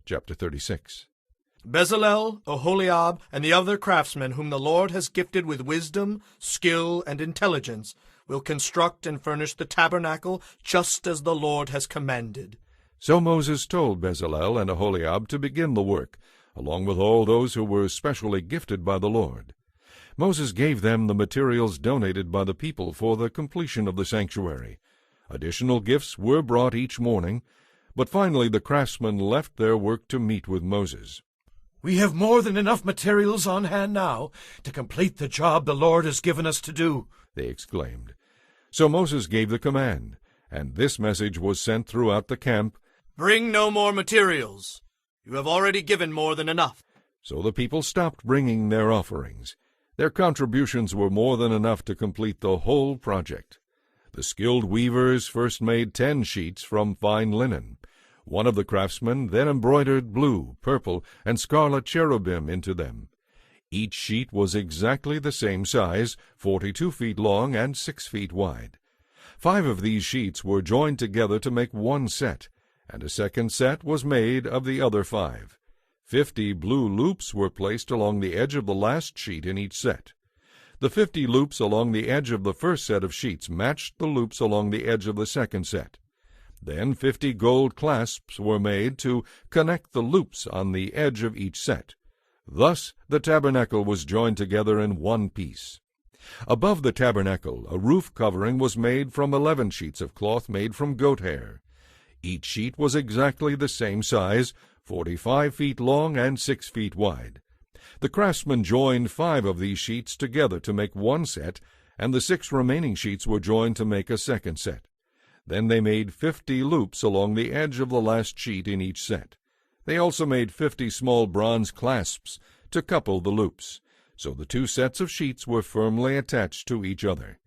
chapter 36. Bezalel, Oholiab, and the other craftsmen whom the Lord has gifted with wisdom, skill, and intelligence will construct and furnish the tabernacle just as the Lord has commanded. So Moses told Bezalel and Oholiab to begin the work, along with all those who were specially gifted by the Lord. Moses gave them the materials donated by the people for the completion of the sanctuary. Additional gifts were brought each morning, but finally the craftsmen left their work to meet with Moses. "We have more than enough materials on hand now to complete the job the Lord has given us to do," they exclaimed. So Moses gave the command, and this message was sent throughout the camp: "Bring no more materials. You have already given more than enough." So the people stopped bringing their offerings. Their contributions were more than enough to complete the whole project. The skilled weavers first made 10 sheets from fine linen. One of the craftsmen then embroidered blue, purple, and scarlet cherubim into them. Each sheet was exactly the same size, 42 feet long and 6 feet wide. 5 of these sheets were joined together to make one set, and a second set was made of the other 5. 50 blue loops were placed along the edge of the last sheet in each set. The 50 loops along the edge of the first set of sheets matched the loops along the edge of the second set. Then 50 gold clasps were made to connect the loops on the edge of each set. Thus the tabernacle was joined together in one piece. Above the tabernacle a roof covering was made from 11 sheets of cloth made from goat hair. Each sheet was exactly the same size, 45 feet long and 6 feet wide. The craftsmen joined 5 of these sheets together to make one set, and the 6 remaining sheets were joined to make a second set. Then they made 50 loops along the edge of the last sheet in each set. They also made 50 small bronze clasps to couple the loops, so the 2 sets of sheets were firmly attached to each other.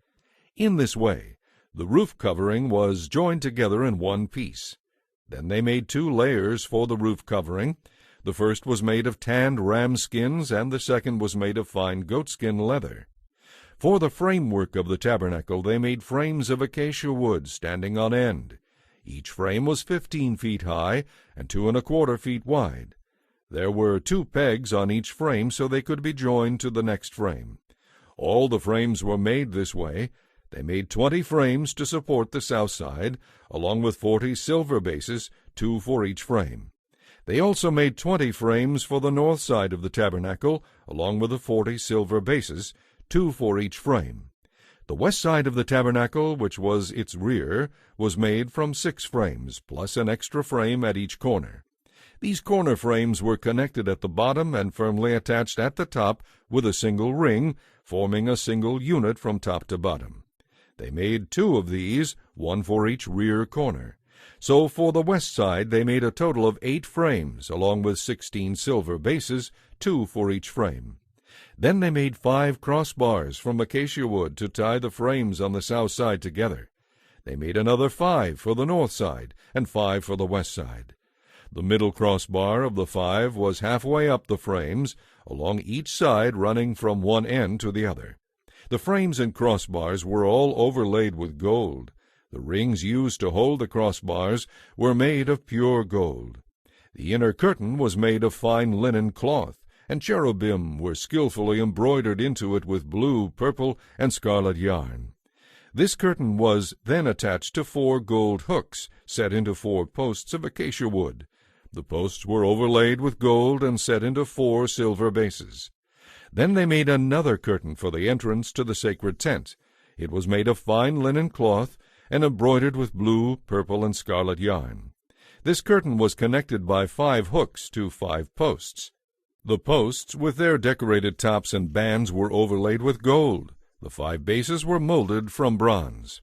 In this way, the roof covering was joined together in one piece. Then they made 2 layers for the roof covering. The first was made of tanned ram skins, and the second was made of fine goatskin leather. For the framework of the tabernacle they made frames of acacia wood standing on end. Each frame was 15 feet high and 2¼ feet wide. There were 2 pegs on each frame so they could be joined to the next frame. All the frames were made this way. They made 20 frames to support the south side, along with 40 silver bases, 2 for each frame. They also made 20 frames for the north side of the tabernacle, along with the 40 silver bases, 2 for each frame. The west side of the tabernacle, which was its rear, was made from 6 frames, plus an extra frame at each corner. These corner frames were connected at the bottom and firmly attached at the top with a single ring, forming a single unit from top to bottom. They made 2 of these, 1 for each rear corner. So for the west side they made a total of 8 frames, along with 16 silver bases, 2 for each frame. Then they made 5 crossbars from acacia wood to tie the frames on the south side together. They made another 5 for the north side, and 5 for the west side. The middle crossbar of the 5 was halfway up the frames, along each side running from one end to the other. The frames and crossbars were all overlaid with gold. The rings used to hold the crossbars were made of pure gold. The inner curtain was made of fine linen cloth, and cherubim were skillfully embroidered into it with blue, purple, and scarlet yarn. This curtain was then attached to 4 gold hooks, set into 4 posts of acacia wood. The posts were overlaid with gold and set into 4 silver bases. Then they made another curtain for the entrance to the sacred tent. It was made of fine linen cloth and embroidered with blue, purple, and scarlet yarn. This curtain was connected by 5 hooks to 5 posts. The posts, with their decorated tops and bands, were overlaid with gold. The 5 bases were molded from bronze.